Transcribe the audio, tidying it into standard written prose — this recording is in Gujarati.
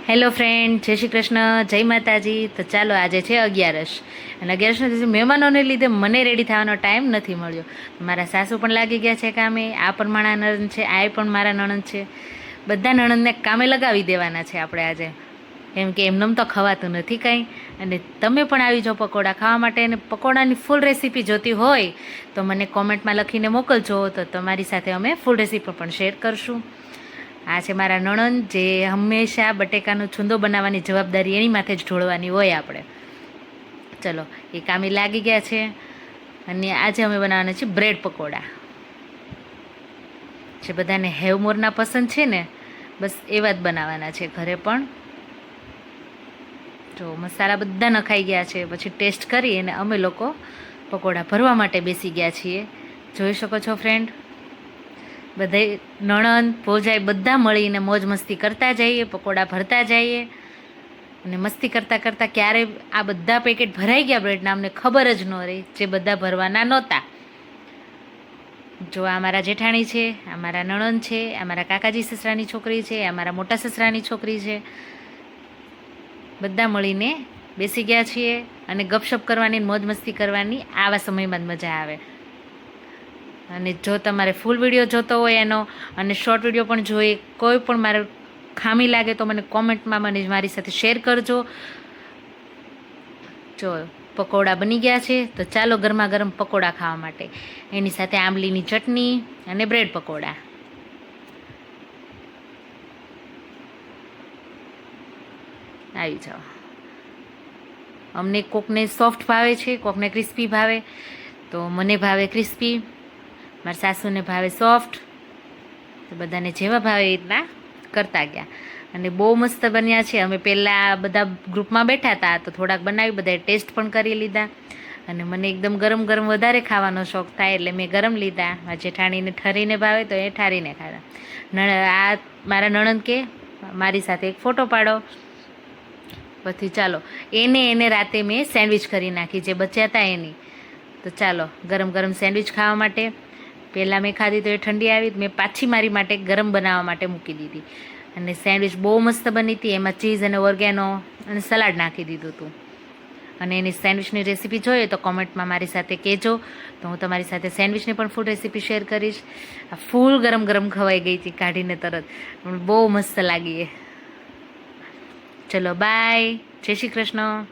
હેલો ફ્રેન્ડ, જય શ્રી કૃષ્ણ, જય માતાજી. તો ચાલો, આજે છે 11 અને 11ના દિવસે મહેમાનોને લીધે મને રેડી થવાનો ટાઈમ નથી મળ્યો. મારા સાસુ પણ લાગી ગયા છે કામે, આ પણ મારા નણંદ છે, આ પણ મારા નણંદ છે. બધા નણંદને કામે લગાવી દેવાના છે આપણે આજે, કેમ કે એમનેમ તો ખવાતું નથી કંઈ. અને તમે પણ આવી જાઓ પકોડા ખાવા માટે, અને પકોડાની ફૂલ રેસીપી જોતી હોય તો મને કોમેન્ટમાં લખીને મોકલજો, તો તમારી સાથે અમે ફૂલ રેસીપી પણ શેર કરશું. આ છે મારા નણંદ, જે હંમેશા બટેકાનો છૂંદો બનાવવાની જવાબદારી એની માથે જ ઢોળવાની હોય આપણે. ચલો, એ કામે લાગી ગયા છે. અને આજે અમે બનાવવાના છીએ બ્રેડ પકોડા. જે બધાને હેવમોરના પસંદ છે ને, બસ એવા જ બનાવવાના છે ઘરે પણ. જો મસાલા બધા નખાઈ ગયા છે, પછી ટેસ્ટ કરી અને અમે લોકો પકોડા ભરવા માટે બેસી ગયા છીએ. જોઈ શકો છો ફ્રેન્ડ, બધે નણંદ ભોજાઈ બધા મળીને મોજ મસ્તી કરતા જઈએ, પકોડા ભરતા જઈએ. અને મસ્તી કરતાં કરતાં ક્યારે આ બધા પેકેટ ભરાઈ ગયા બ્રેડના અમને ખબર જ ન રહી, જે બધા ભરવાના નહોતા. જો આ મારા જેઠાણી છે, આ મારા નણંદ છે, આ મારા કાકાજી સસરાની છોકરી છે, આ મારા મોટા સસરાની છોકરી છે. બધા મળીને બેસી ગયા છીએ અને ગપશપ કરવાની, મોજ મસ્તી કરવાની આવા સમયમાં જ મજા આવે. અને જો તમારે ફૂલ વિડીયો જોતો હોય એનો, અને શોર્ટ વિડીયો પણ જોઈએ, કોઈ પણ મારે ખામી લાગે તો મને કોમેન્ટમાં મારી સાથે શેર કરજો. જો પકોડા બની ગયા છે, તો ચાલો ગરમા ગરમ પકોડા ખાવા માટે. એની સાથે આંબલીની ચટણી અને બ્રેડ પકોડા. આવી જાઓ. અમને કોકને સોફ્ટ ભાવે છે, કોકને ક્રિસ્પી ભાવે, તો મને ભાવે ક્રિસ્પી, મારા સાસુને ભાવે સોફ્ટ. તો બધાને જેવા ભાવે એ રીતના કરતા ગયા. અને બહુ મસ્ત બન્યા છે. અમે પહેલાં બધા ગ્રુપમાં બેઠા હતા તો થોડાક બનાવી, બધાએ ટેસ્ટ પણ કરી લીધા. અને મને એકદમ ગરમ ગરમ વધારે ખાવાનો શોખ થાય, એટલે મેં ગરમ લીધા. મારા જેઠાણીને ઠરીને ભાવે તો એ ઠારીને ખાધા. આ મારા નણંદ કે મારી સાથે એક ફોટો પાડો. પછી ચાલો, એને રાતે મેં સેન્ડવિચ કરી નાખી, જે બચ્યા હતા એની. તો ચાલો ગરમ ગરમ સેન્ડવિચ ખાવા માટે. પહેલાં મેં ખાધી તો એ ઠંડી આવી, મેં પાછી મારી માટે ગરમ બનાવવા માટે મૂકી દીધી. અને સેન્ડવિચ બહુ મસ્ત બની હતી. એમાં ચીઝ અને ઓર્ગેનો અને સલાડ નાખી દીધું હતું. અને એની સેન્ડવિચની રેસીપી જોઈએ તો કોમેન્ટમાં મારી સાથે કહેજો, તો હું તમારી સાથે સેન્ડવિચની પણ ફૂલ રેસીપી શેર કરીશ. આ ફૂલ ગરમ ગરમ ખવાઈ ગઈ હતી કાઢીને તરત, પણ બહુ મસ્ત લાગી. ચલો બાય, જય શ્રી કૃષ્ણ.